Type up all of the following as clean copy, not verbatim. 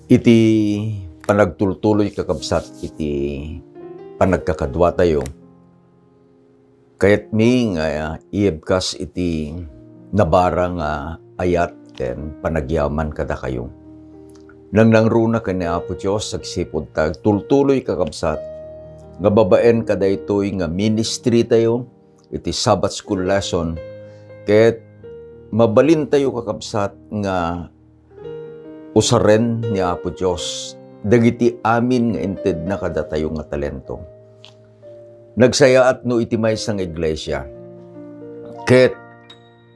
Iti panagtultuloy kakabsat iti panagkakadwa tayo. Kayat mi nga iebkas iti nabara nga ayat ken panagyaman kada kayo. Nang nangruna kani Apo Diyos agsipod tag tultuloy kakabsat nga babaen kada itoy nga ministry tayo iti Sabbath School lesson ket mabalin tayo kakabsat nga usaren ni Apo Diyos dagiti amin nga inted na kada tayo nga talento. Nagsayaat no iti maysang iglesia ket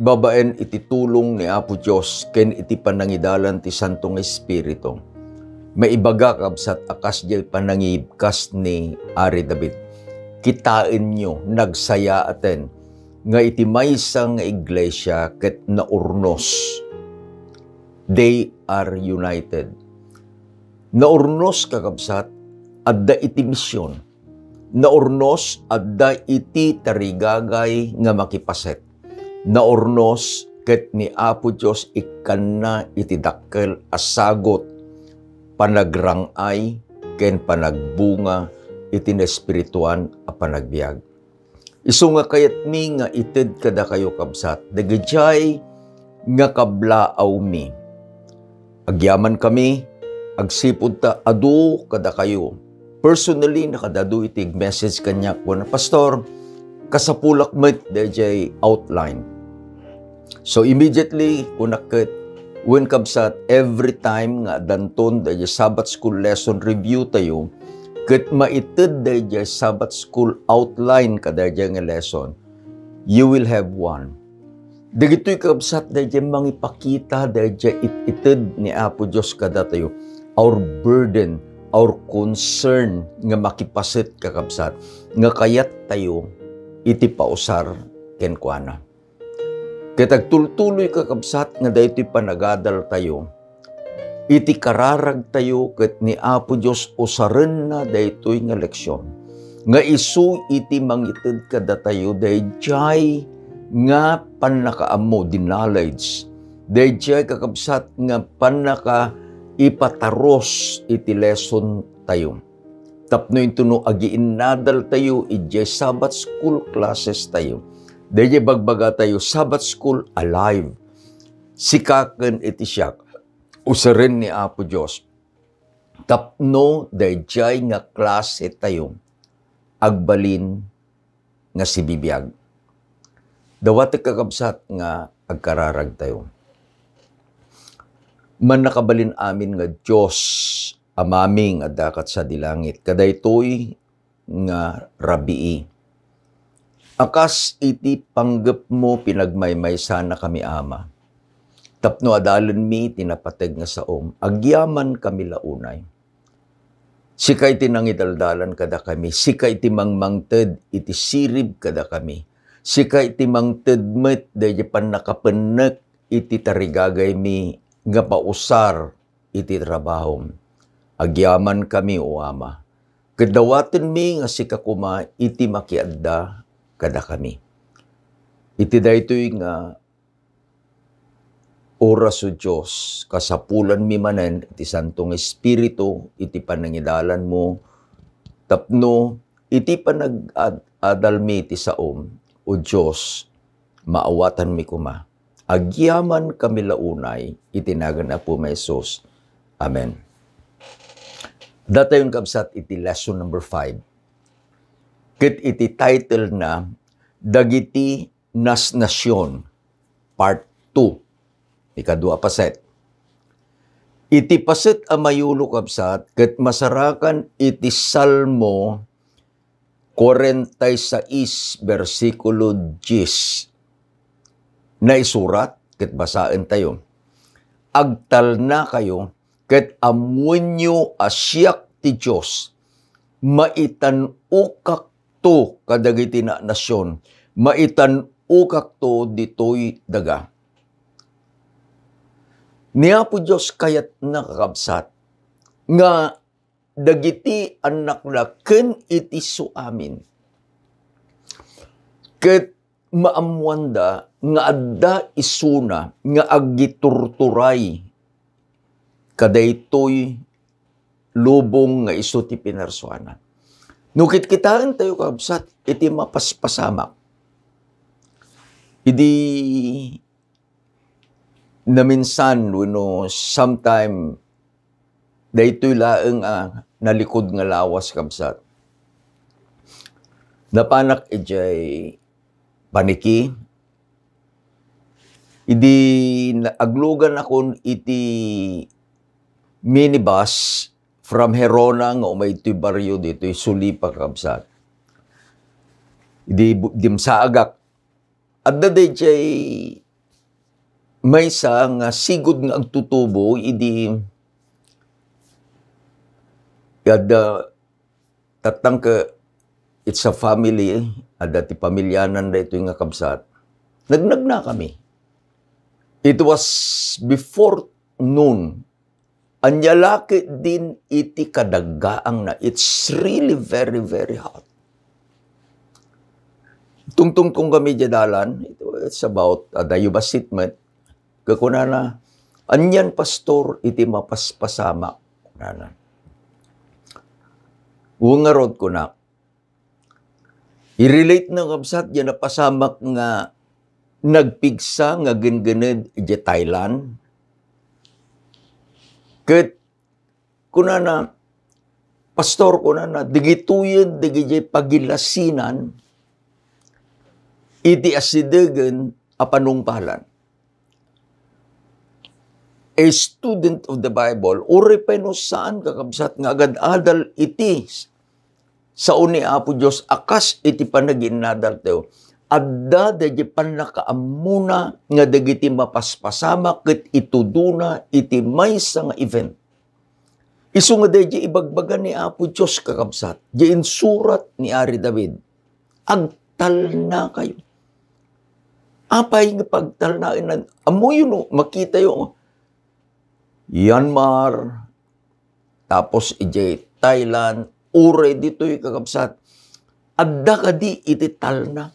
babaen iti tulong ni Apo Diyos ken iti panangidalan ti Santong Espiritu. Maibaga kabsat akas jay panangibkas ni Ari David. Kitain nyo nagsayaaten nga iti maysang iglesia ket naurnos. They are united. Naurnos kakabsat, adda iti misyon. Naurnos, adda iti tarigagay nga makipaset. Naurnos, ket ni Apo Diyos ikan na iti dakkel asagot, panagrangay, ken panagbunga, iti espirituan a panagbiag. Isu nga kayat mi nga ited kada kayo kabsat, dagijay nga kablaaw mi. Agyaman kami, agsipod ta, adu kada kayo. Personally, nakadadu itig message kanya ko na, Pastor, kasapulak met DJ outline. So immediately, kunakit, when kabsat, every time nga danton DJ Sabbath School lesson review tayo, ket maited DJ Sabbath School outline kada DJ nga lesson, you will have one. Dagito'y kabsat dahil mangipakita dahil ited ni Apo Diyos kada tayo. Our burden, our concern nga makipasit kakabsat. Nga kayat tayo iti pausar kenkwana. Kaya tagtultuloy kakabsat nga dahil ito'y panagadal tayo. Iti kararag tayo ket ni Apo Diyos usaren na dahil ito'y nga leksyon. Nga isu iti mangited kada tayo dahil nga panakaamo, dinalides. Dahil kakabsat nga panaka ipataros iti lesson tayo. Tapno ito no agiinadal tayo, iti Sabbath School classes tayo. Dahil bagbaga tayo, Sabbath School alive. Sikaken iti siya, usaren ni Apo Diyos. Tapno dahil nga klase tayo, agbalin nga si bibiyag. Dawat kakabsat nga agkararag tayo. Man nakabalin amin nga Diyos amaming adakat sa dilangit. Kadaytoy nga rabii. Akas iti panggep mo pinagmaymay sana kami ama. Tapno adalan mi tinapateg nga saom. Agyaman kami launay. Sikay tinangidaldalan kada kami. Sikay timangmangted iti sirib kada kami. Sikay timang tedmet dahil pan nakapenek iti tarigagay mi nga pausar iti trabaho. Agyaman kami o ama. Kadawaten mi nga sikakuma iti makiadda kada kami. Iti daytoy nga oras o Diyos, kasapulan mi manen iti Santong Espiritu, iti panangidalan mo, tapno iti panag-adal mi iti saom, o Diyos, maawatan mi kuma. Agyaman kami launay, itinagan na po may Jesus. Amen. Datayon kabsat iti lesson number 5. Ket iti title na, Dagiti Nasnasyon, Part 2. Ikadua paset. Iti paset amayulo kabsat, ket masarakan iti Salmo 46, versikulo 10. Na isurat, ket basaan tayo. Agtal na kayo, ket amunyo asyak ti Diyos, maitan ukak to kadagiti na nasyon, maitan ukak to ditoy daga. Ni Apo Diyos kayat nakakabsat, nga dagiti anak na ken iti suamin. Ket maamuanda nga adda isuna nga agiturturay kadaytoy lubong nga isu ti pinarsuanan. Nukit kitaan tayo kabsat, iti mapaspasamak. Idi na minsan, sometime, daytoy laeng nalikod nga lawas kabsat. Napanak ijay paniki. Idi aglugan akon iti minibus from Herona nga umay ito'y baryo dito, Sulipa kabsat. Idi dimsaagak. At daday jay may sa nga sigod nga agtutubo, idi tatang ka it's a family, ada ti pamilyanan da ito nga kabsat. Nagnag na kami. It was before noon. Anyalaki din iti kadaggaang na. It's really very, very hot. Tungtung kung kami jadalan, it's about dayuba sitmet. Kakunana, anyan pastor iti mapaspasama. Kunana. Ungarod ko na. I-relate na kabsat, yan na pasamak nga nagpigsa nga ginganid iti Thailand. Kat kunana, pastor kunana, digituyen, digijay pagilasinan, iti asidegan apanungpalan. A student of the Bible, uri pa no saan kakabsat nga agad-adal iti sa uni Apo Diyos, akas iti panaginadal tayo. Adda dahi panakaamuna nga dagiti mapaspasama ket ituduna iti maysa nga event. Isu nga dahi ibagbagan ni Apo Diyos kakabsat. Diyan surat ni Ari David. Agtal na kayo. Apay nga pagtal na inan. Amo yun, makita yung Myanmar, tapos ijay Thailand, ure dito'y kakabsat. Adda ka di iti talna.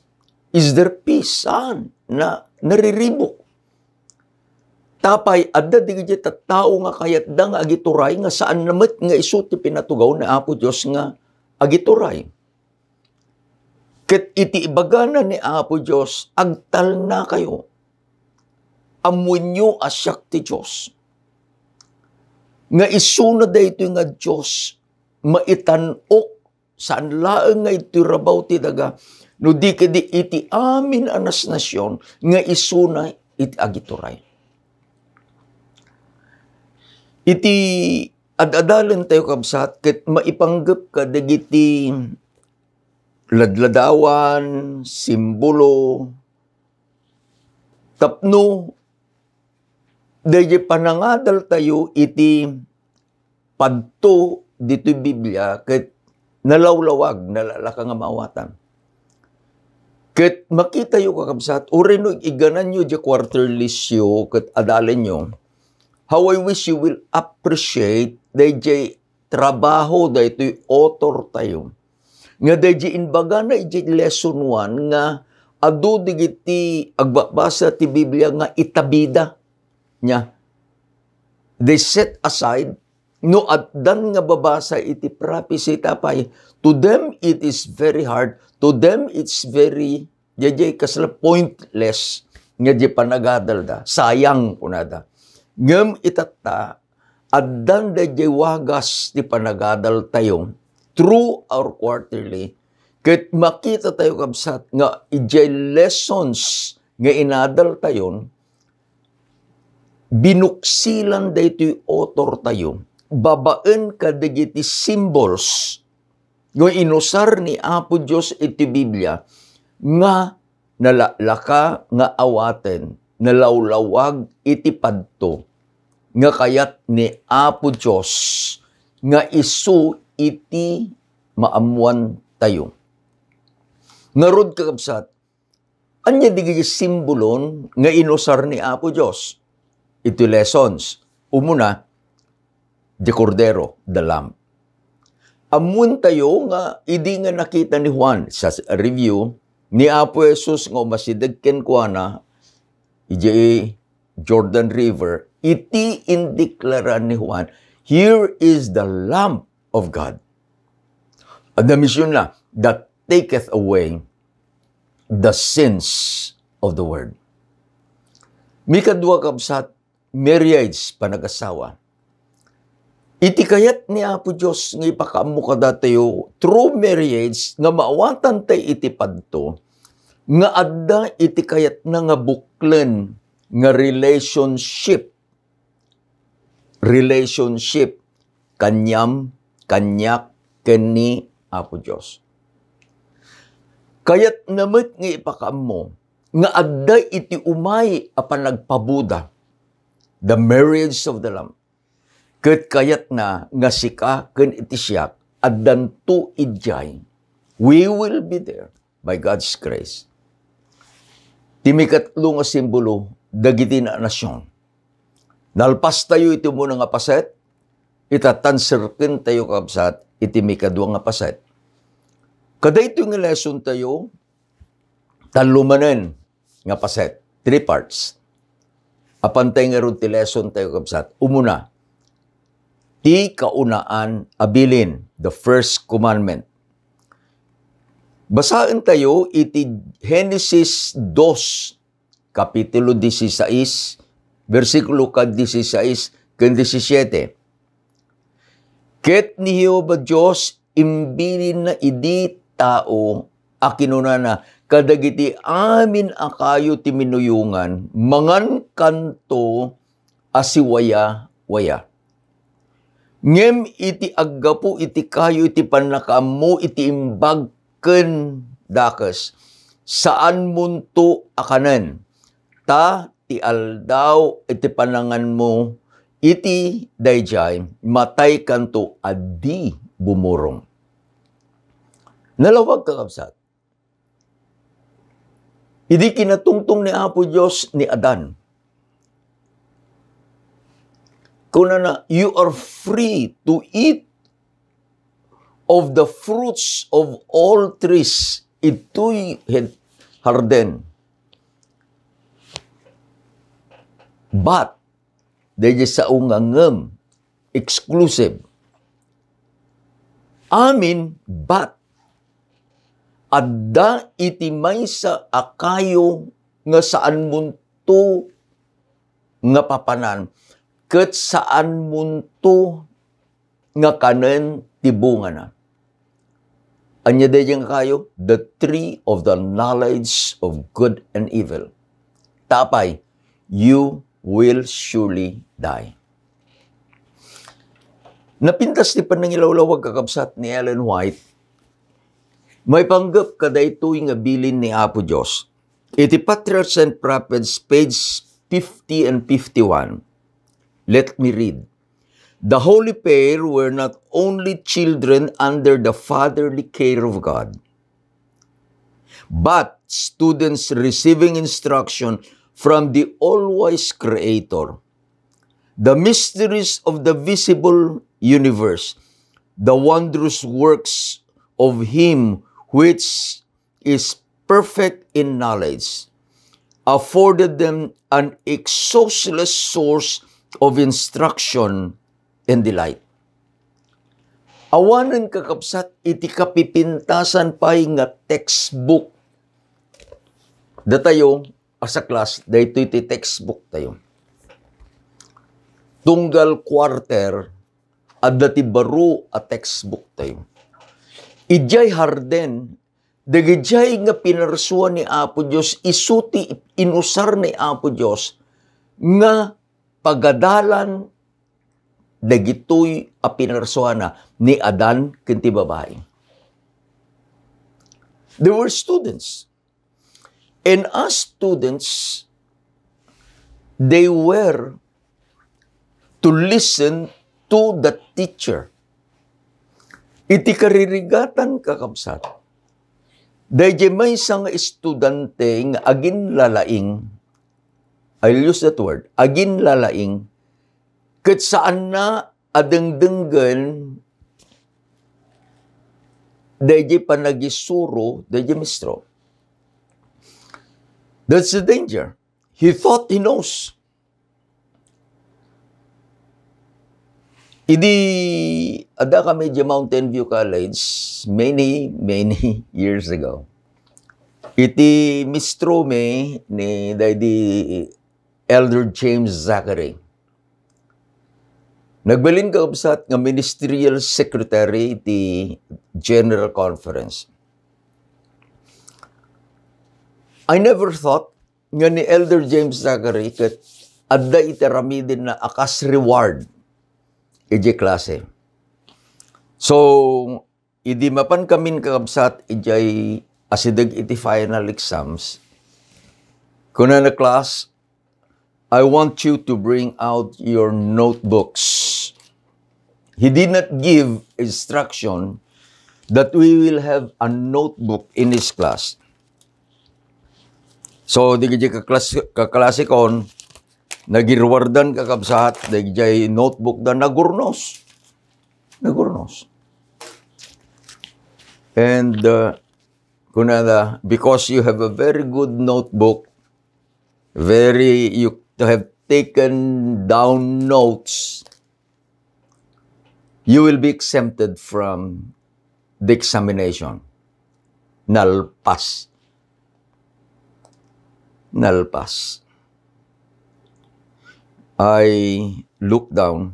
Is there peace? Saan? Na nariribok. Tapay, adda di ijay tattao nga kayat da nga agituray, nga saan namat nga isuti pinatugaw na Apo Diyos nga agituray. Ket iti ibagana ni Apo Diyos, agtal na kayo. Amunyo asyak ti Diyos. Nga isuna da ito nga Diyos, maitanok, saan laeng nga ito rabaw ti daga, no di kadi iti amin anas nasyon, nga isuna iti agituray. Iti adadalan tayo kabsat, ket maipanggap ka dagiti ladladawan, simbolo, tapno, dahil panangadal tayo iti padto dito Biblia ket nalawlawag, nalalaka nga maawatan. Ket makita yu kakabsat, urino iganan nyo di quarterlisyo ket adalen nyo, how I wish you will appreciate dahil trabaho dahil ito'y author tayo. Nga dahil inbaga na iti lesson 1 nga adu digiti agbabasa ti Biblia nga itabida niya. They set aside, no addan nga babasa iti prophecy tapay, to them it is very hard, to them it's very, jajay kasla pointless, nga di panagadal da, sayang punada. Ngam itata, addan da jay wagas di panagadal tayo, through our quarterly, ket makita tayo kabsat, nga ijay lessons nga inadal tayon, binuksilan da ito'y author tayo, babaan ka dagiti symbols, yung inusar ni Apo Diyos iti Biblia, nga nalalaka nga awaten, nalawlawag iti padto, nga kayat ni Apo Diyos, nga isu iti maamuan tayo. Ngarod kakabsat, anya digiti simbolon nga inusar ni Apo Diyos. Ito lessons. Umuna, the Cordero, the Lamb. Amun tayo nga, idi nga nakita ni Juan sa review, ni Apo Jesus nga umasidag ken kuana, iji Jordan River, iti indeklara ni Juan, here is the Lamb of God. At the mission na, that taketh away the sins of the world. Mikadwa kabsat, marriage, panag-asawa. Iti kayat ni Apo Diyos, nga ipakamu kada tayo, through marriage, nga maawatan tayo iti padto, nga adda iti kayat na nga buklen, nga relationship, kanyam, kanyak, kani, Apo Diyos. Kayat namit nga ipakamu, nga adda iti umay apan nagpabuda, the marriage of the Lamb. Ket kayat na nga sika ken iti siak addan tu idjay. We will be there by God's grace. Timikatlo nga simbolo dagiti na nasyon. Nalpas tayo iti muna nga paset, itatanserken tayo kabsat iti mikadwa nga paset. Kada ito nga lesson tayo, talumanen nga paset, 3 parts. Apantay nga ron ti lesson tayo kabsat. Umuna, ti kaunaan abilin, the first commandment. Basahin tayo iti Genesis 2, kapitulo 16, versikulo 16 ken 17. Ket ni Jehova Diyos imbilin na idi tao akinunana kadagiti amin akayo ti minuyungan mangan kanto asiwaya-waya. Ngem iti aggapu iti kayo iti panakamu iti imbag ken dakes saan munto akanen ta ti aldaw iti panangan mo iti dayjay matay kanto addi bumurong. Nalawag kakabsat. Idi kinatungtong ni Apo Diyos ni Adan. Kuna na, you are free to eat of the fruits of all trees. Ito'y harden. But, dahil sa ungangam, exclusive. Amin, but, adda iti may sa akayo nga saan munto nga papanan. Ket saan munto nga kanen tibunga na. Anya dayang kayo, the tree of the knowledge of good and evil. Tapay, you will surely die. Napintas ni panangilawlawag kakabsat ni Ellen White, may panggap kada ito'y nga bilin ni Apo Diyos. Iti Patriarchs and Prophets, page 50 and 51. Let me read. The holy pair were not only children under the fatherly care of God, but students receiving instruction from the all-wise Creator. The mysteries of the visible universe, the wondrous works of Him which is perfect in knowledge, afforded them an exhaustless source of instruction and delight. Awanan kakabsat iti kapipintasan pa'y nga textbook. Datayo, as a class, dahito iti textbook tayo. Tunggal quarter, at dati baro a textbook tayo. Ijay harden, dagijay nga pinarsuan ni Apo Diyos, isuti inusar ni Apo Diyos, nga pagadalan dagitoy a pinarsuana ni Adan ken ti babae. They were students. And as students, they were to listen to the teacher. Iti karirigatan kakabsat. Dahil may isang estudyante nga agin lalaing, I'll use that word, agin lalaing, ket saan na adengdenggen dahil panagisuro, dahil mistro. That's the danger. He thought he knows. Idi, ada kami di Mountain View College many years ago. Iti mistro me ni Daddy Elder James Zachary. Nagbalin ka kapsat nga ministerial secretary iti General Conference. I never thought nga ni Elder James Zachary kat adda iteramidin na akas reward iti klase. So, idi mapan kamin kakabsat ijay asidag iti final exams. Kuna na class, I want you to bring out your notebooks. He did not give instruction that we will have a notebook in his class. So, di kaklase kon, nagirwardan kakabsat, di notebook da nagurnos. And, kunada, because you have a very good notebook, you have taken down notes, you will be exempted from the examination. Nalpas. I looked down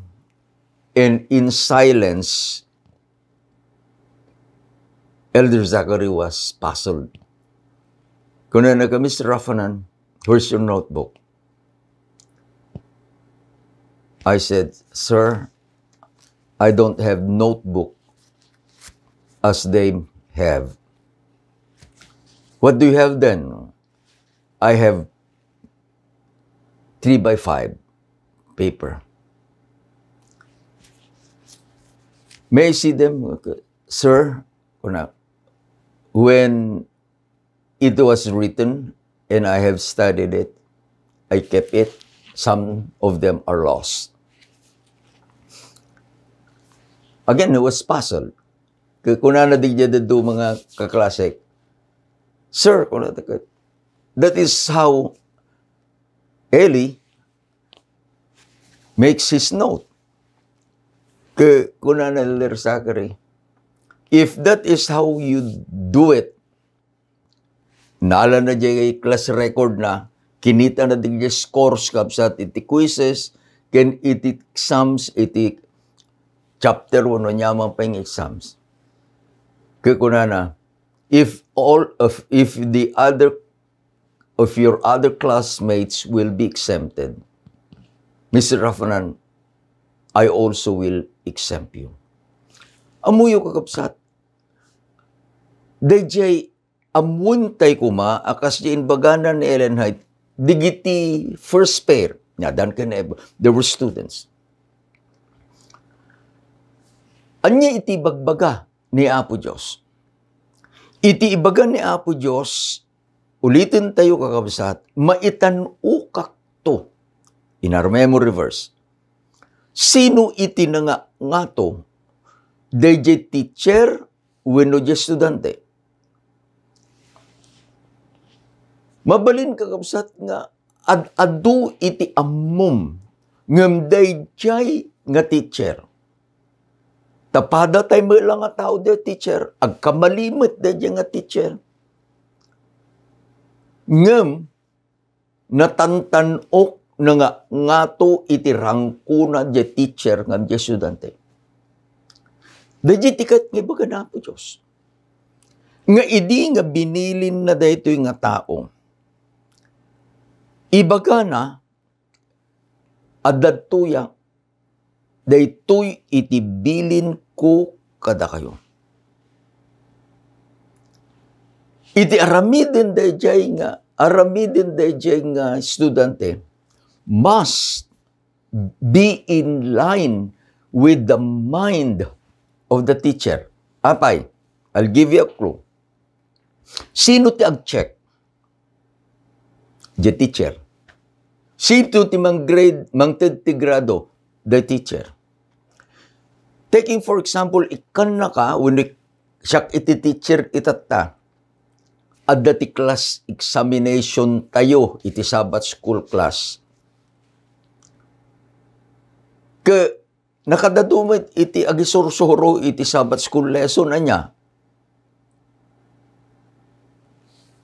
and in silence, Elder Zachary was puzzled. Kuna na kami, Mr. Rafanan, where's your notebook? I said, sir, I don't have notebook as they have. What do you have then? I have 3x5 paper. May I see them? Sir, when it was written and I have studied it, I kept it. Some of them are lost. Again, it was puzzled. Kuna na di do mga kaklase. Sir, that is how Eli makes his note. Kuna na Elder Zachary. If that is how you do it, naala na dyan class record na, kinita na din dyan scores kapsat iti quizzes, ken iti exams, iti chapter 1 nyaman pa yung exams. Kuna na, if the other of your other classmates will be exempted, Mr. Rafanan, I also will exempt you. Amuyo kakapsat. Dayjay amuntay kuma akas di inbaganan ni Ellen White digiti first pair. Dan ka na, there were students. Anya iti bagbaga ni Apo Diyos. Iti ibaga ni Apo Diyos, ulitin tayo kakabsat, maitanukak to. In our memory verse. Sino iti nga to? Dayjay teacher, wenno di estudante. Mabalin kakabsat nga, adu iti ammum, ngem dayjay nga teacher. Tapada tayo mo lang nga tao de teacher, agkamalimit dayjay nga teacher. Ngem, natantanok na nga to iti rangkuna di teacher nga di estudante. Dayjay tikat nga baga na po Diyos. Nga idi nga binilin na daytoy nga tao. Ibaga na, adadtuya, daytoy iti bilin ko kada kayo. Iti aramidin dayjay nga estudante must be in line with the mind of the teacher. Apay, I'll give you a clue. Sino ti ag-check? The teacher. Sino ti mang grade, mang ti grado? The teacher. Taking for example, ikan na ka, when siyak iti teacher itata, at dati class examination tayo, iti Sabbath school class. nakadadumit iti agisursuro iti Sabbath school lesson na niya.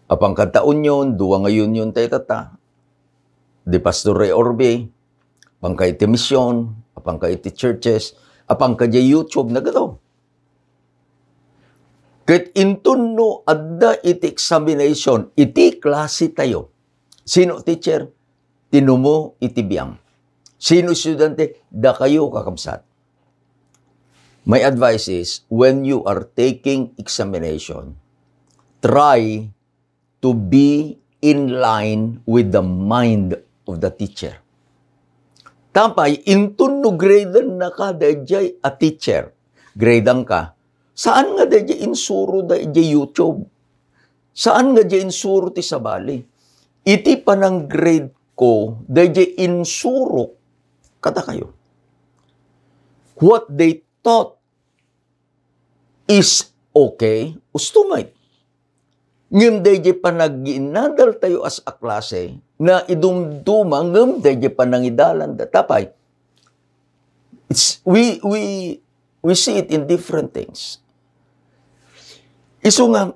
Apang kataon yun, duwa ngayon yun tayo tata. Di Pastor Ray Orbe, apang ka iti mission, apang ka iti churches, apang ka di YouTube, nagadaw. Kahit intun no, adda iti examination, iti klase tayo. Sino teacher? Tinumo iti biyang. Sino estudyante? Da kayo kakabsat. My advice is, when you are taking examination, try to be in line with the mind of the teacher. Tapay, intun no gradean na ka, dayjay a teacher. Gradean ka. Saan nga dayjay insuro dayjay YouTube? Saan nga dayjay insuro ti sabali? Iti panang grade ko, dayjay insuro kada kayo. What they thought is okay, ustumay. Ngem dayjay panag-inadal tayo as a klase, na idumduma, ngem dayjay panangidalan da tapay. We see it in different things. Isu nga,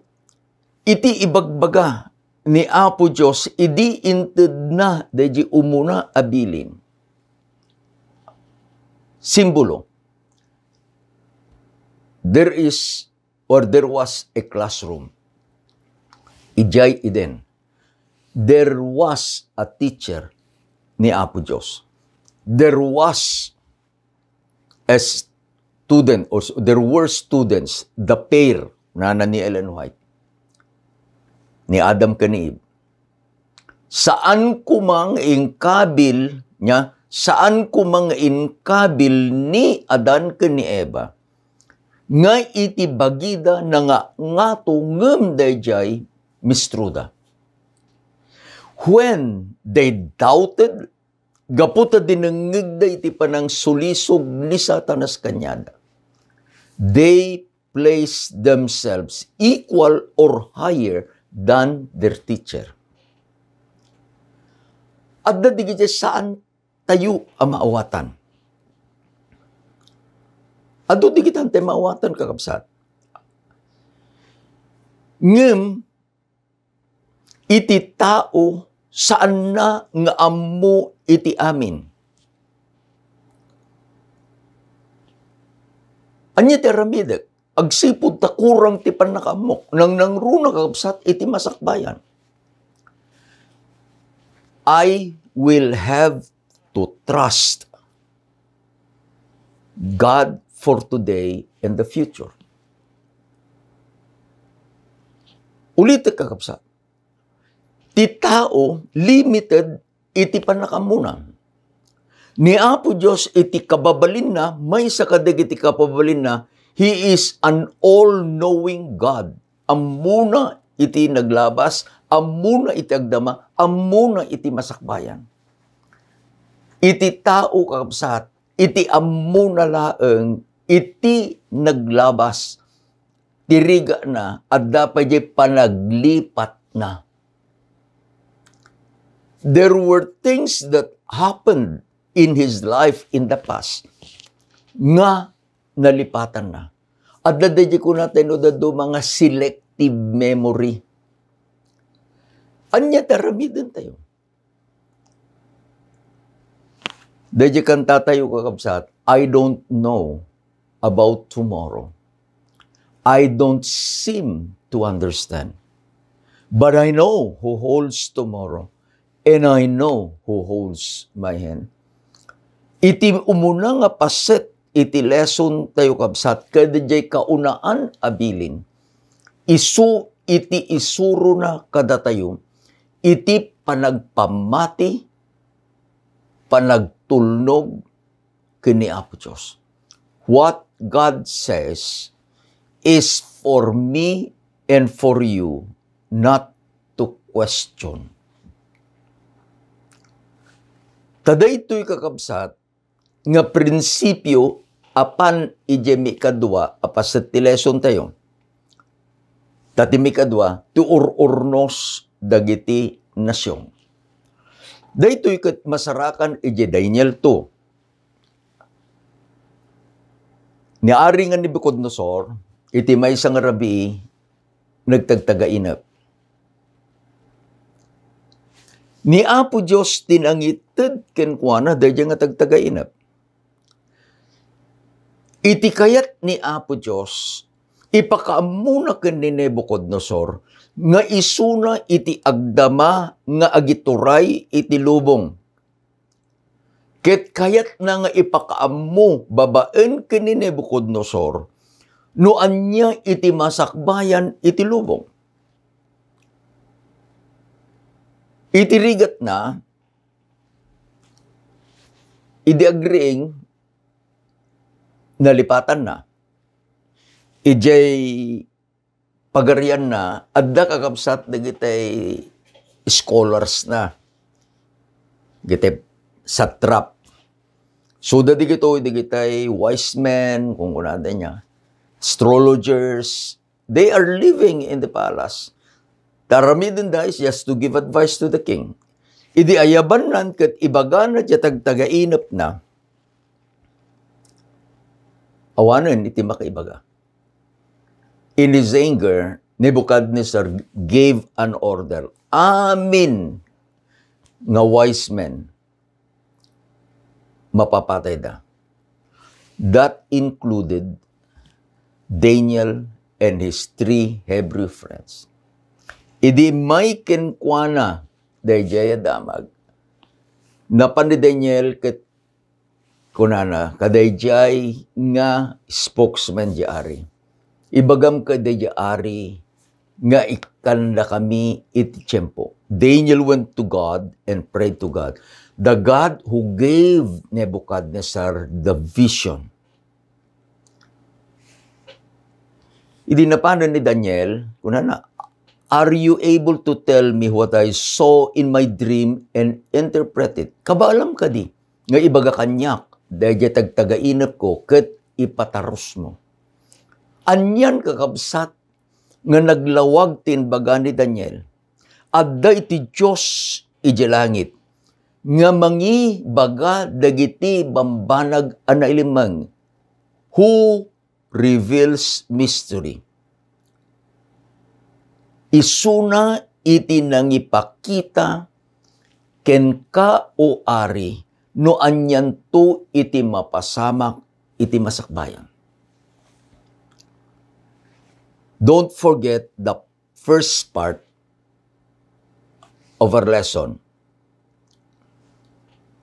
iti ibagbaga ni Apo Diyos, idi inted na dayjay umuna abilin. Simbolo. There was a classroom. Ijay iden. There was a teacher ni Apo Diyos. There was a student, or there were students, the pair, nana ni Ellen White, ni Adam kaniib. Saan kumang inkabil niya, saan kumang inkabil ni Adan kani Eva, nga iti bagida na nga ngem dayjay mistruda. When they doubted, gaputa dinangig da iti panang sulisog ni Satanas kanyada. They place themselves equal or higher than their teacher. At dadigit saan tayo ang maawatan? At digitan tayo maawatan kakabsat. Ngem, iti tao saan na nga ammo iti amin. Anya ti ramidek, agsipod ta kurang ti panakamok, nang nangruna kakabsat iti masakbayan. I will have to trust God for today and the future. Ulit kakabsat. Ti tao, limited, iti panakamunan. Ni Apo Diyos, iti kababalin na, may sakadag iti kababalin na, He is an all-knowing God. Amuna iti naglabas, amuna iti agdama, amuna iti masakbayan. Iti tao kakabsat, iti amuna laeng, iti naglabas, tiriga na, at dapat panaglipat na. There were things that happened in his life in the past nga nalipatan na. At dadadya ko natin o dado mga selective memory. Anya taramidin tayo. Dadya kan tatayo kakabsat, I don't know about tomorrow. I don't seem to understand. But I know who holds tomorrow. And I know who holds my hand. Iti umuna nga paset, iti lesson tayo kabsat, kada jay kaunaan abilin. Iti isuro na kada tayo, iti panagpamati, panagtulnog, kini Apo Diyos. What God says is for me and for you, not to question. Taday ito'y kakabsat, nga prinsipyo, apan ijemi kadwa, apas ti lesson tayo. Tatimi kadwa, ti urnos dagiti nasyon. Daytoy ket masarakan ije Daniel 2. Niari nga ni Nabucodonosor, iti may isang rabi, nagtagtagainap. Ni Apo Diyos tinangited kenkwana dahil nga tagtagainap. Iti kayat ni Apo Diyos, ipakaamuna ken ni Nabucodonosor, nga isuna iti agdama nga agituray iti lubong. Ket kayat na nga ipakaammo babaen ken ni Nabucodonosor, no anya iti masakbayan iti lubong. Iti rigat na, idi agreeing, nalipatan na, ijay pagarian na, adda kakabsat na gitay scholars na, gitay satrap. So, di gitay wise men, kung kunada niya, astrologers, they are living in the palace. Tarami din dahil just to give advice to the king. Idi ayaban nan kat ibaga na siya tagtagainap na, awanan iti makaibaga. In his anger, Nebuchadnezzar gave an order. Amin nga wise men, mapapatay da. That included Daniel and his 3 Hebrew friends. Idi may kenkwana day jaya damag. Napan ni Daniel ket kunana kadayjay nga spokesman di ari. Ibagam kaday ari nga ikanda kami iti tiyempo. Daniel went to God and prayed to God. The God who gave Nebuchadnezzar the vision. Idi napanan ni Daniel, kunana, are you able to tell me what I saw in my dream and interpret it? Kabaalam ka di, nga ibaga kanyak, dahil tagtagainap ko, ket ipataros mo. Anyan kakabsat, nga naglawag tinbaga ni Daniel, adda iti Diyos iti langit, nga mangi baga dagiti bambanag anailimang, who reveals mystery. Isuna iti nangipakita ken ka o ari no anyan to iti mapasamak iti masakbayan. Don't forget the first part of our lesson.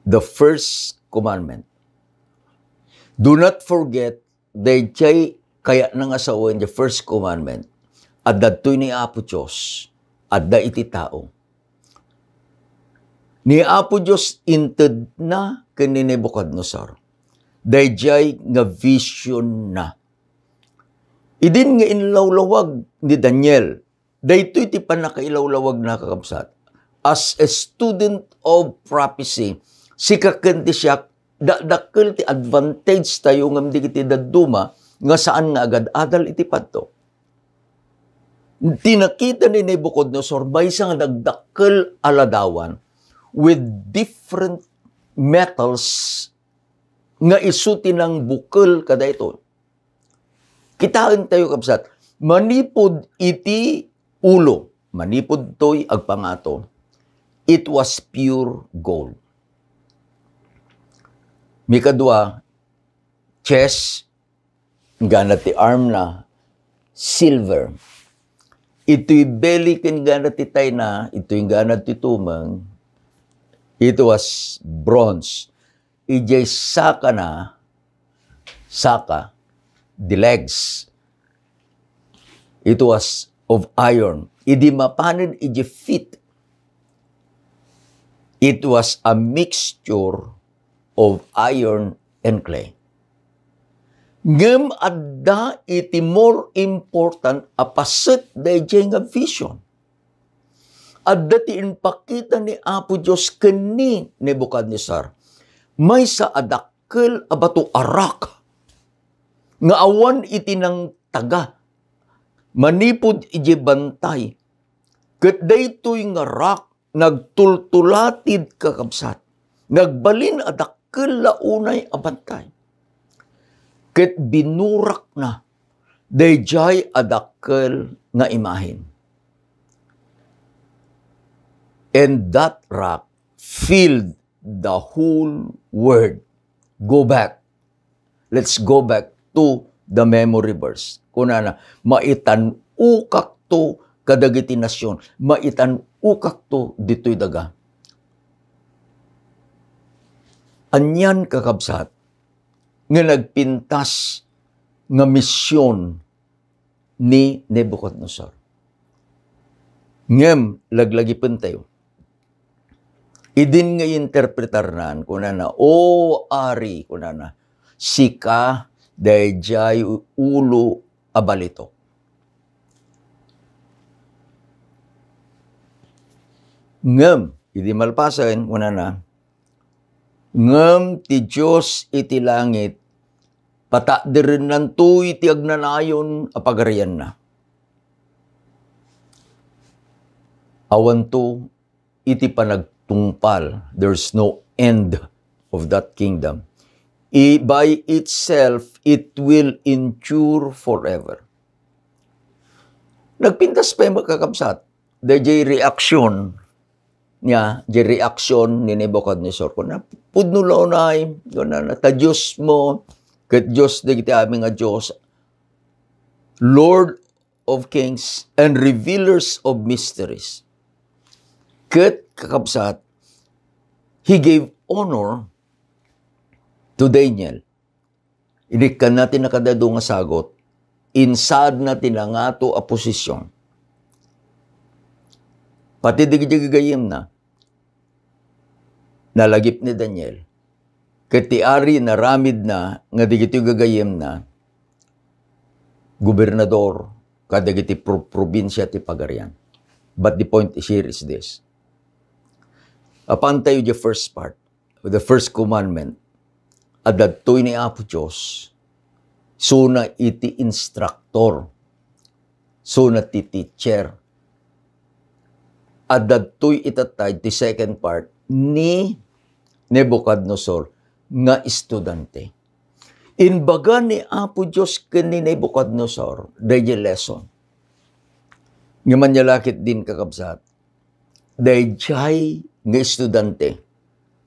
The first commandment. Do not forget the kaya nang asawan the first commandment. At datoy ni Apo Diyos, at da iti tao. Ni Apo Diyos inted na ken ni Nebuchadnezzar. Dayjay nga vision na. Idin nga inlawlawag ni Daniel. Daytoy ti panakailawlawag na kakabsat. As a student of prophecy, si kakenti siya, dakkel ti advantage tayo ngam di kiti daduma, nga saan nga agad adal iti padto. Tinakita ni Nebuchadnezzar may isang nagdakkel aladawan with different metals nga isuti ng bukal kada ito. Kitaan tayo kapsat, manipod iti ulo, manipod to'y agpangato, it was pure gold. Mikadwa, chest, ganat ti arm na, silver. Ito'y belly ken ganat ti tay na, ito'y ganat ti tumang, it was bronze. Ijay saka na, saka, the legs, it was of iron. Idi mapanin ijay feet. It was a mixture of iron and clay. Ngem adda iti more important apaset dayjay nga vision. Adda ti inpakita ni Apo Diyos kani Nebuchadnezzar. May sa adakkel abato arak nga awan iti nang taga. Manipod iti bantay. Ket daytoy nga rak nagtultulatid kakabsat. Nagbalin adakkel launay abantay. ket binurak na dayjay adakkel nga imahin. And that rock filled the whole world. Go back. Let's go back to the memory verse. Kunana, maitan-ukak to kadagiti nasyon. Maitan-ukak to dito'y daga. Anyan kakabsat, nga nagpintas nga misyon ni Nebuchadnezzar. Ngem, laglagipin tayo. Idin nga interpretar naan, kunana, o ari, kunana, sika, dayjay, ulo, abalito. Ngem, idi malpasan, kunana, ngem ti Diyos iti langit, patakdirin nanto iti agnanayon apagarian na. Awan to iti panagtungpal. There's no end of that kingdom. By itself, it will endure forever. Nagpintas pa yung magkakabsat. Dahil reaksyon niya, reaksyon ni Nebuchadnezzar ko na pudnulo na ta Diyos mo, ket Diyos di kita aming nga Diyos, Lord of kings and revealers of mysteries. Ket kakabsat, he gave honor to Daniel. Inikan natin nakadado nga sagot, insad natin nga to a posisyon. Pati digigayim na, nalagip ni Daniel, katiari naramid na, nga digito gagayim na, gobernador, kadagiti probinsya ti pagarian. But the point here is this. Upon tayo the first part, the first commandment, adadtoy ni Apo Diyos, suna iti instructor, suna ti teacher, adadtoy itatay ti second part ni Nebuchadnezzar nga estudante. Inbaga ni Apo Diyos ken ni Nebuchadnezzar, dahil lesson. Ngaman nyalakit din kakabsat, dahil nga estudante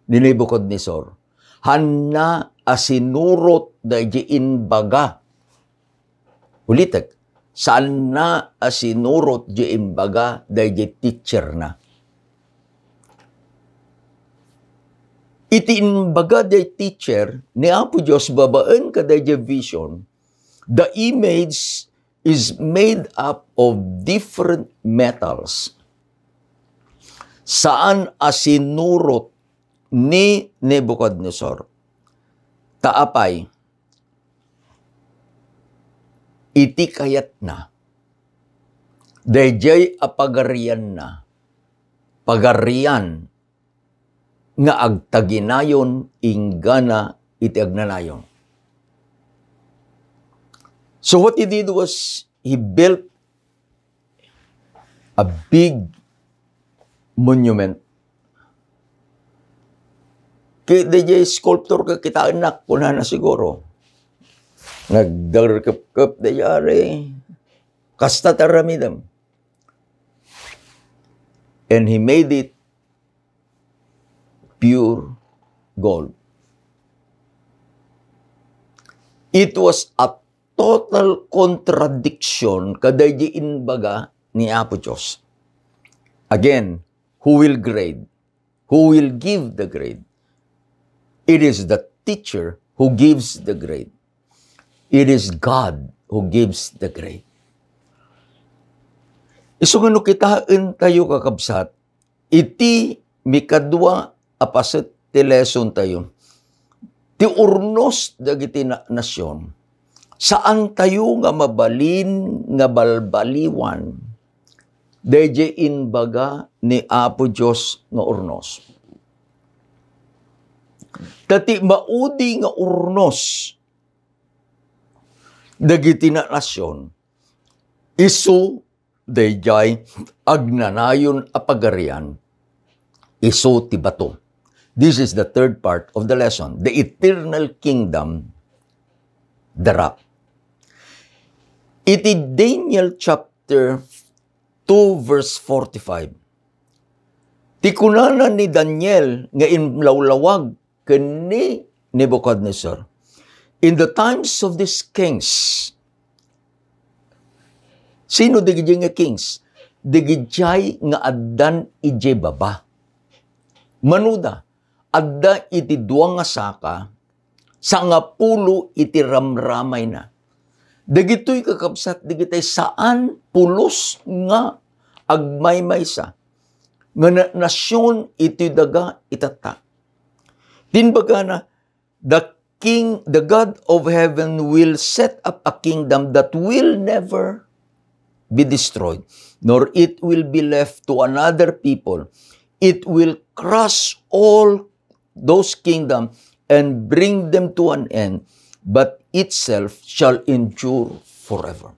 ni Nebuchadnezzar, hanna asinurot dahil inbaga. Ulitek, saan na asinurot di imbaga dahil teacher na. Iti imbaga di teacher, ni Apo Diyos babaan ka dahil vision, the image is made up of different metals. Saan asinurot ni Nebuchadnezzar? Taapay, iti kayat na, dayjay apagarian na, pagarian nga agtaginayon ingana iti agnanayon. So what he did was, he built a big monument. Kaya dayjay sculptor ka kita anak, kuna na siguro. Nagdarkap-kap dayari, kasta taramidam. And he made it pure gold. It was a total contradiction kaday di inbaga ni Apo Diyos. Again, who will grade? Who will give the grade? It is the teacher who gives the grade. It is God who gives the grade. Isungano kitaan tayo kakabsat, iti mikadwa apaset ti lesson tayo. Ti urnos dagiti nasyon, saan tayo nga mabalin nga balbaliwan, deje inbaga ni Apo Diyos nga urnos. Tati maudi nga urnos, dagiti na nasyon, isu dayjay agnanayon apagarian, isu ti bato. This is the third part of the lesson. The eternal kingdom, darap. Iti Daniel chapter 2 verse 45. Ti kunanan ni Daniel nga inlawlawag ken ni Nebuchadnezzar. In the times of these kings, sino digijay nga kings? Digijay nga addan ije baba. Manuda, adda iti duwa nga saka, sa nga pulo iti ramramay na. Dagitoy kakabsat, digitay saan pulos nga agmaymaysa. Nga nasyon iti daga itata. Tinbaga na, the God of heaven will set up a kingdom that will never be destroyed, nor it will be left to another people. It will crush all those kingdoms and bring them to an end, but itself shall endure forever.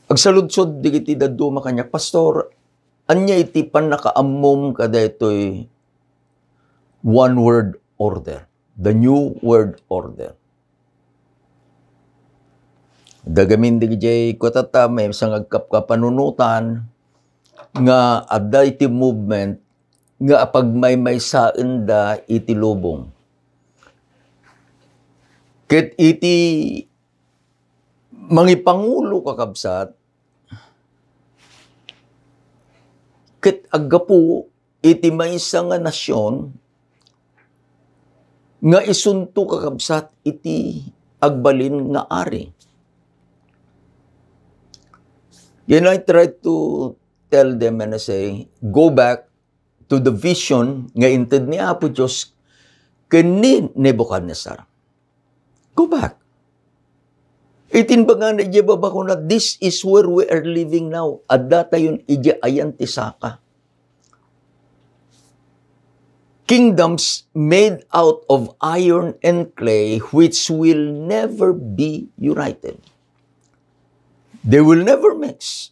Agsaludsod digiti daddo makanya, Pastor, anya iti pan nakaamom kada ito'y one word order, the new world order. Dagamin digijay kutata may isang agkapkapanunutan nga adda iti movement nga pagmaymay saan da iti lubong. Ket iti mangipangulo kakabsat, ket aggapu iti maysa nga nasyon nga isunto kakabsat iti agbalin nga ari. And I try to tell them and I say, go back to the vision nga inted ni Apo Diyos ken ni Nebuchadnezzar. Go back. Itinbaga na ije baba ko na, this is where we are living now. Adda tayon ije ayan tisaka. Kingdoms made out of iron and clay which will never be united. They will never mix.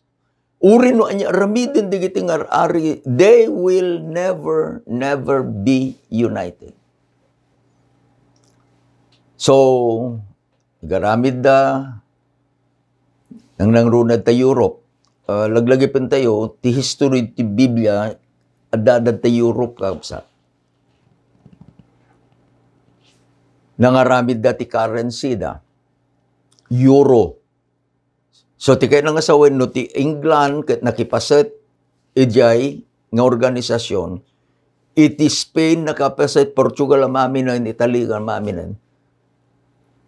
Uri no anya ramidin digiti nga ari, they will never be united. So, garamid da nang nangrunad ta Europe, laglagi pen tayo ti history ti Biblia adadad ta Europe kapsa. Nangaramid da ti currency da euro. So ti kay nga sawen no ti England ket nakipaset ijay nga organisasyon, iti Spain nakapaset, Portugal amaminan, Italy amaminan.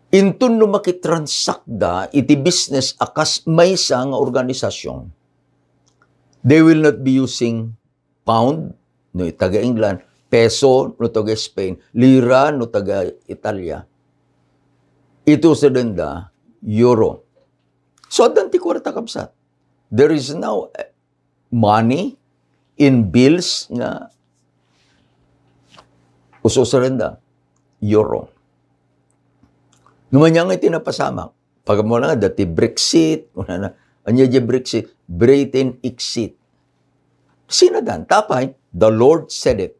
Intun no makitransakda iti business akas maysa nga organisasyon, they will not be using pound no taga England, peso no taga Spain, lira no taga Italia. Ito sa denda euro. So adan ti kwarta kapsat. There is now money in bills nga uso sa denda euro. Numanya nga itinapasamak. Pag mo na dati Brexit, anya di Brexit, Britain exit. Sinadan, tapay, the Lord said it.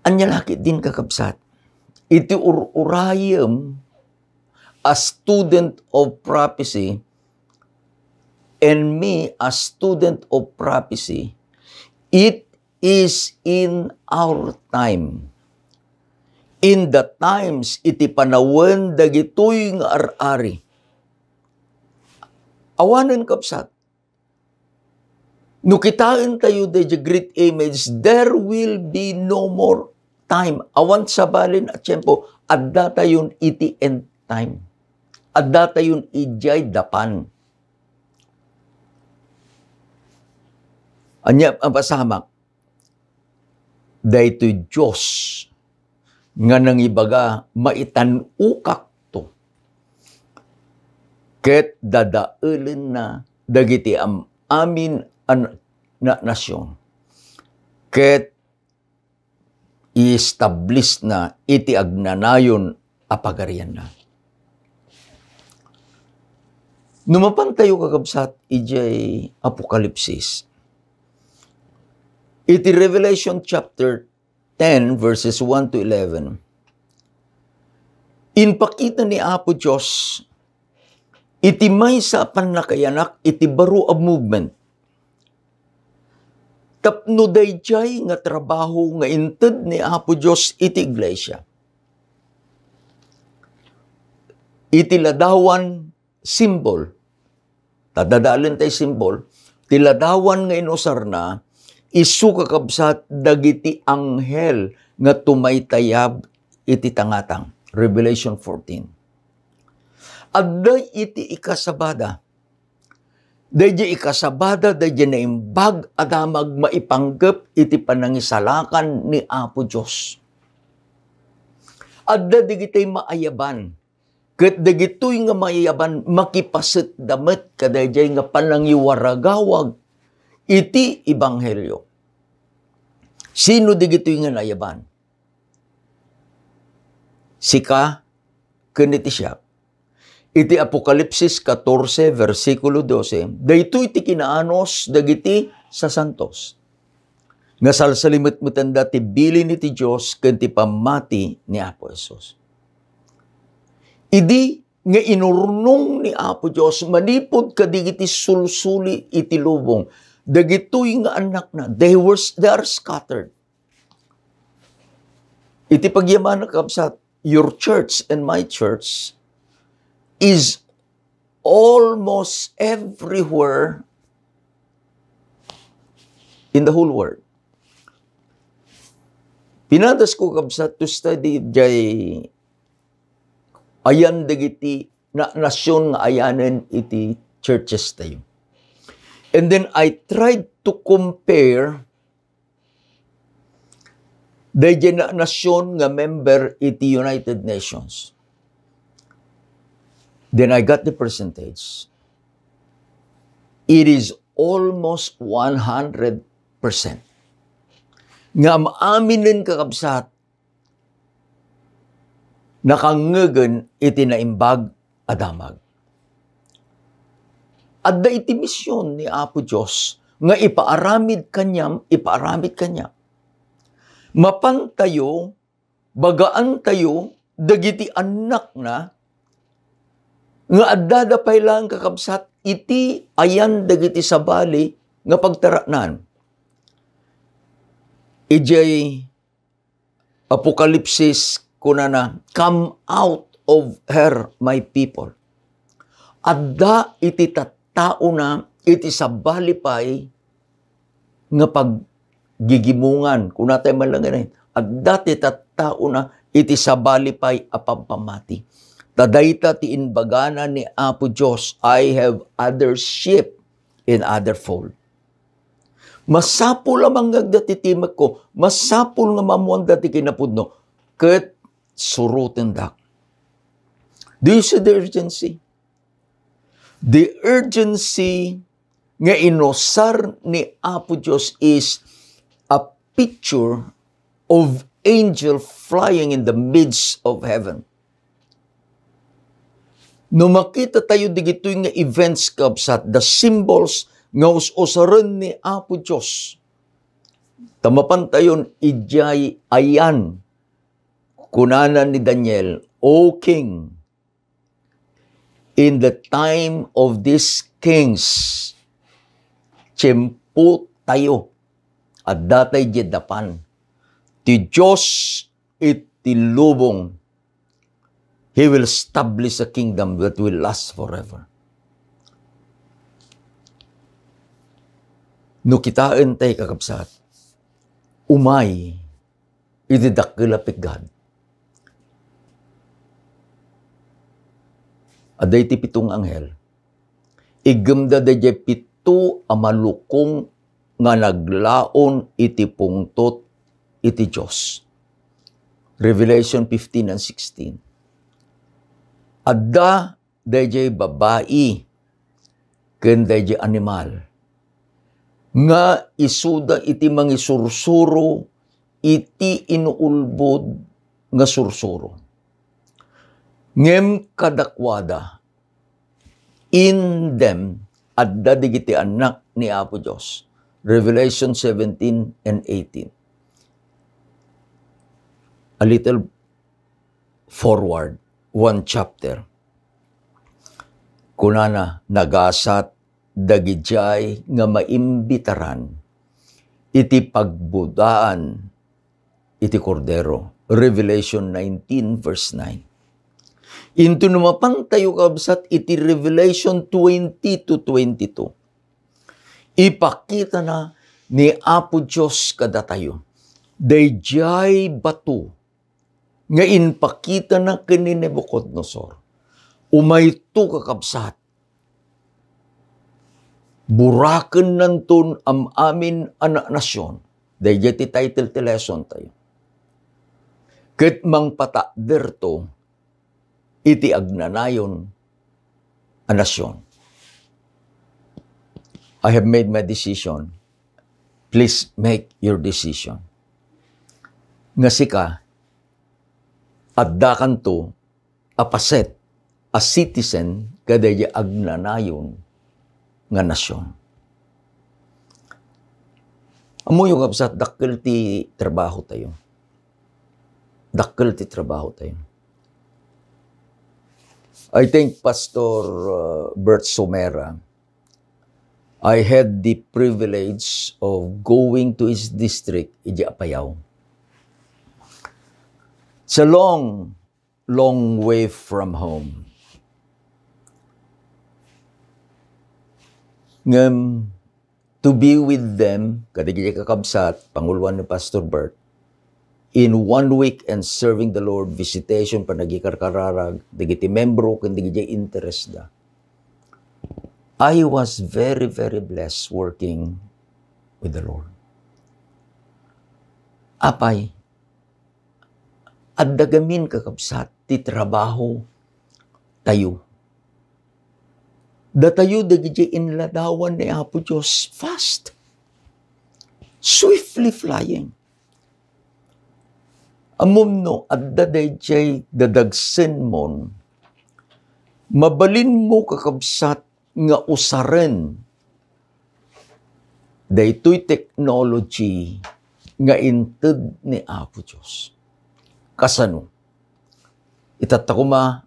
Anya laki din kakabsat. Iti urayam, a student of prophecy, and me, a student of prophecy, it is in our time. In the times, iti panawen dagitoy nga ar-ari. Awanan kapsat. Nukitain tayo the great image, there will be no more time. Awan sa balin at tiyempo, adda tayon iti end time. Adda tayon ijay dapan. Anya ang pasamak, daytoy Diyos nga nangibaga maitanukak to. Ket dadaelen na dagiti amin na nasyon. Ket i-establish na iti agnanayon apagarian na. Numapan tayo kakabsat ijay Apokalipsis. Iti Revelation chapter 10 verses 1 to 11. Inpakita ni Apo Diyos, iti may sa panakayanak, iti baro a movement. Tapno dayjay nga trabaho nga inted ni Apo Diyos iti iglesia. Iti ladawan symbol, tadadalin tay symbol, ti ladawan nga inusar na, isu kakabsat dagiti anghel nga tumaytayab iti tangatang. Revelation 14. Adday iti ikasabada. Dayjay ikasabada, dayjay naimbag, adamag maipanggep iti panangisalakan ni Apo Diyos. Adda digitay maayaban. Ket dagitoy nga maayaban makipaset damet kadayjay nga panangiwaragawag iti ebanghelyo. Sino digitoy nga naayaban? Sika keniti siya. Iti Apokalipsis 14 versikulo 12, daytoy ti kinaanos dagiti sa santos. Nga salsalimot-mutan ti bilin iti Dios ken ti pamati ni Apo Hesus. Idi nga inurnong ni Apo Dios manipod kadigiti sulsuli iti lubong. Dagitoy nga anak na they are scattered. Iti pagyaman na kabsat, your church and my church is almost everywhere in the whole world. Pinadas ko kabsat to study jay ayan dagiti na nasyon nga ayanen iti churches tayo. And then I tried to compare dayjay na nasyon nga member iti United Nations. Then I got the percentage. It is almost 100%. Nga maaminin kakabsat, nakangegen iti naimbag adamag. Adda iti misyon ni Apo Diyos nga ipaaramid kanyam. Mapantayo, bagaan tayo, dagiti anak na, nga adda pay lang kakabsat, iti ayan dagiti sabali nga pagtaranan. Ijay Apokalipsis kunana, come out of her, my people. Adda iti tattao na, iti sabali pay nga paggigimungan, kung natay malanganin, adda ti tattao na, iti sabali pay apampamati. Tadayta ti inbagana ni Apo Diyos, I have other sheep in other fold. Masapul lamang agdati timak ko, masapul nga mamuan dati kinapudno, ket surutin dak. Do you see the urgency? The urgency nga inosar ni Apo Diyos is a picture of angel flying in the midst of heaven. No makita tayo digitoy nga events kabsat, the symbols nga usaran ni Apo Diyos. Tamapan tayon ijay ayan kunana ni Daniel, O King, in the time of these kings, tiyempo tayo, at datay jedapan, ti Diyos iti lubong, He will establish a kingdom that will last forever. No kitaan tayo kakabsat, umay, iti dakilapik God. Aday ti pitong anghel, igemda dayjay pito amalukong nga naglaon iti pungtot iti Diyos. Revelation 15 and 16. Adda dayjay babae ken dayjay animal nga isuda iti mangisursuro iti inuulbod nga sursuro. Ngem kadakwada in them adda digiti anak ni Apo Diyos. Revelation 17 and 18. A little forward, one chapter. Kunana nagasat dagijay nga maimbitaran iti pagbudaan iti kordero. Revelation 19 verse 9. Into numapang tayo kabsat iti Revelation 20 to 22. Ipakita na ni Apo Diyos kada tayo. Dayjay bato nga inpakita na kini Nebuchadnezzar. Umayto kakabsat. Buraken nanton am amin anak nasyon. Dayjay ti title ti lesson tayo. Ket mang patakder to iti agnanayon a nasyon. I have made my decision. Please make your decision. Nga sika, addakan to, apaset, a citizen, kadaya agnanayon nga nasyon. Amo yung kapsat, dakkel ti trabaho tayo. Dakkel ti trabaho tayo. I think Pastor Bert Somera, I had the privilege of going to his district, iji Apayao. It's a long, long way from home. To be with them, kadigili kakabsat, panguluan ni Pastor Bert, in 1 week and serving the Lord, visitation, panagikarkararag, digiti membro, kandigiti interest da. I was very, very blessed working with the Lord. Apay, at dagamin kakabsat, ti trabaho tayo. Da tayo dagiti inladawan ni Apo Diyos fast. Swiftly flying. Amom no, at dadayjay dadagsen mon, mabalin mo kakabsat nga usaren daytoy technology nga inted ni Apo Diyos. Kasano? Itatakuma,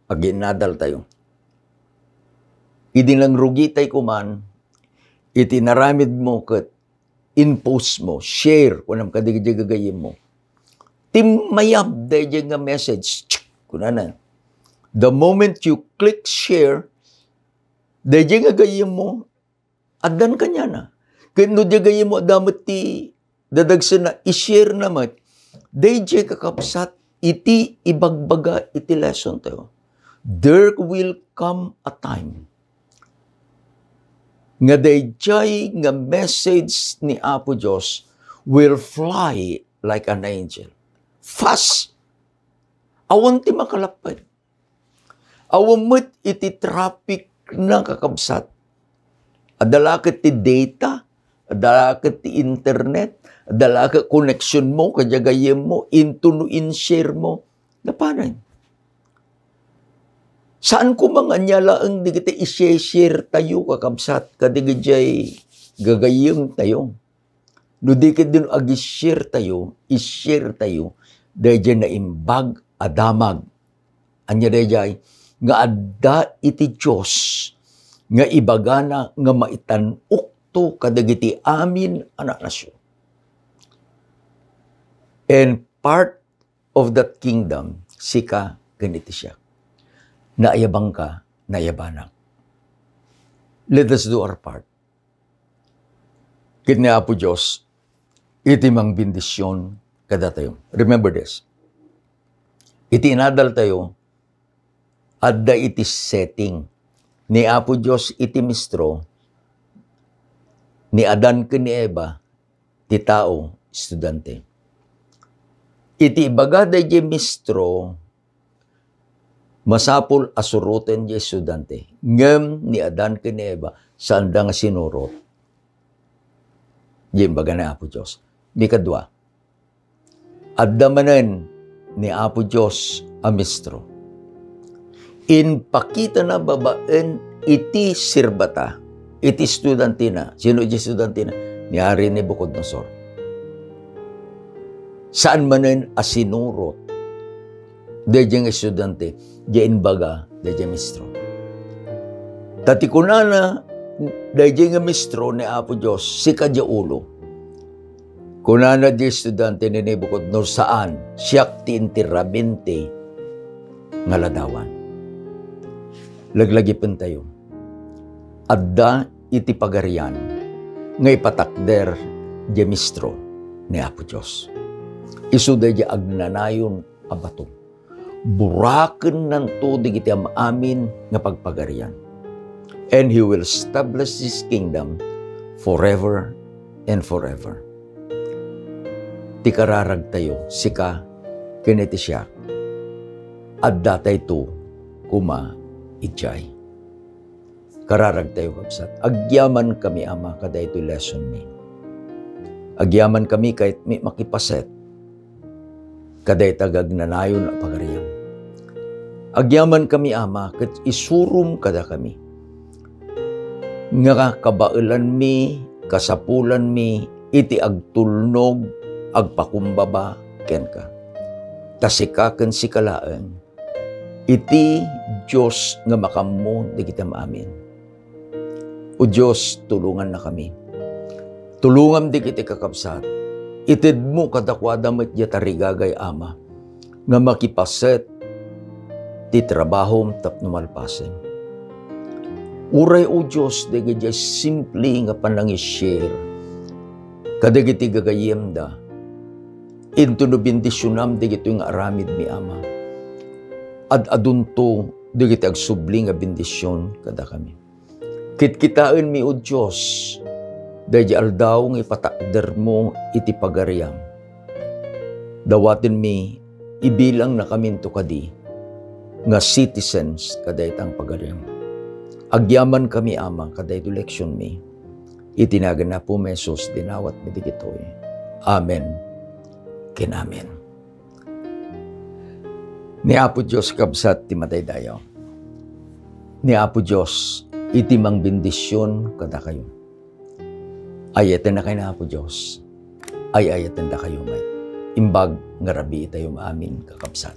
aginadal tayo. Idinlang rugi tayo kuman, itinaramid mo kat in-post mo, share, kunam kadigagagayim mo. Timayab dahil nga message, kunana. The moment you click share, dahil nga gayim mo, adan ka niya na. Kaya no di gayim mo, damat ti dadagsan na, i-share naman, dahil kakapsat, iti ibagbaga, iti lesson tayo. There will come a time nga dayjay nga message ni Apo Diyos will fly like an angel. Fast. Awan ti makalapad. Awan mo't iti traffic na kakabsat. Adalakat ti data, adalakat ti internet, adalakat connection mo, kajagayem mo, in share mo. Napanan. Saan ko mga nyala ang di kita i-share tayo kakabsat, kadigajay gagayem tayo. No di ka din ag-share tayo, i-share tayo, dahil na imbag adamag. Anya dahil nga adda iti Diyos, nga ibagana nga maitanok to kadagiti amin anak nasyon. And part of that kingdom, sika ganiti siya. Naayabang ka, naayabanak. Let us do our part. Kit ni Apo Diyos, iti mang bendisyon kada tayo. Remember this. Iti inadal tayo, adda iti setting. Ni Apo Diyos iti mistro, ni Adan ken ni Eva, ti tao, estudyante. Iti ibagada di mistro, masapul asuruten di estudyante. Ngem ni Adan ken ni Eva, sanda nga sinurot. Di imbaga ni Apo Diyos. Ni kadwa, adda manen ni Apo Diyos a mistro. Inpakita na babaen iti sirbata. iti estudantina. Sino iti estudantina? Ni Hari Nebuchadnezzar. Saan man yun asinurot? Diyang estudyante, diyan baga, diyang mistro. Tati kunana, diyang mistro ni Apo Diyos, si kadya ulo. Kunana di estudyante ni Nebuchadnezzar saan? Siyak ti intirabinte nga ladawan. Laglagipin tayo. Adda iti pagarian nga ipatakder di mistro ni Apo Diyos. Isu di agnanayon abato. Buraken ng tudig iti amin nga pagpagarian. And He will establish His kingdom forever and forever. Ti kararag tayo, sika, kiniti siya, at datay to, kuma, ijay. Kararag tayo, kapsat. Agyaman kami, Ama, kada ito lesson me. Agyaman kami kahit may makipaset, kada itagag nanayon at pagariyan. Agyaman kami, Ama, kat isurum kada kami. Nga kabailan mi, kasapulan mi, iti agtulnog, agpakumbaba, ken ka. Tasikaken si kalaan, iti Diyos nga makammo, di kita maamin. O Diyos, tulungan na kami. Tulungan di kita kakapsat. Itid mo kadakwada met yatarigagay, Ama, nga makipaset, ti trabaho tapno malpasen. Uray o Diyos, dagiti simple nga panang-share. Kadagiti gagayem da. Into no bendisyonam, dagiti nga aramid mi, Ama. Adunto, dagiti agsubli nga bendisyon kada kami. Kitkitaan mi o Diyos, dagiti aldaw nga ipatakder mo iti pagariam. Dawatin mi, ibilang na kami to kadi, nga citizens kada itang pagariam. Agyaman kami, Ama, kada ito leksyon mi. Itinagan na po mesos dinawat mi digitoy. Amen. Kinamen. Ni Apo Diyos kabsat ti matay dayo. Ni Apo Diyos iti mang bendisyon kada kayo. Ayaten na kayo na Apo Diyos. Ayaten na kayo may. Imbag nga rabi tayo amin kakabsat.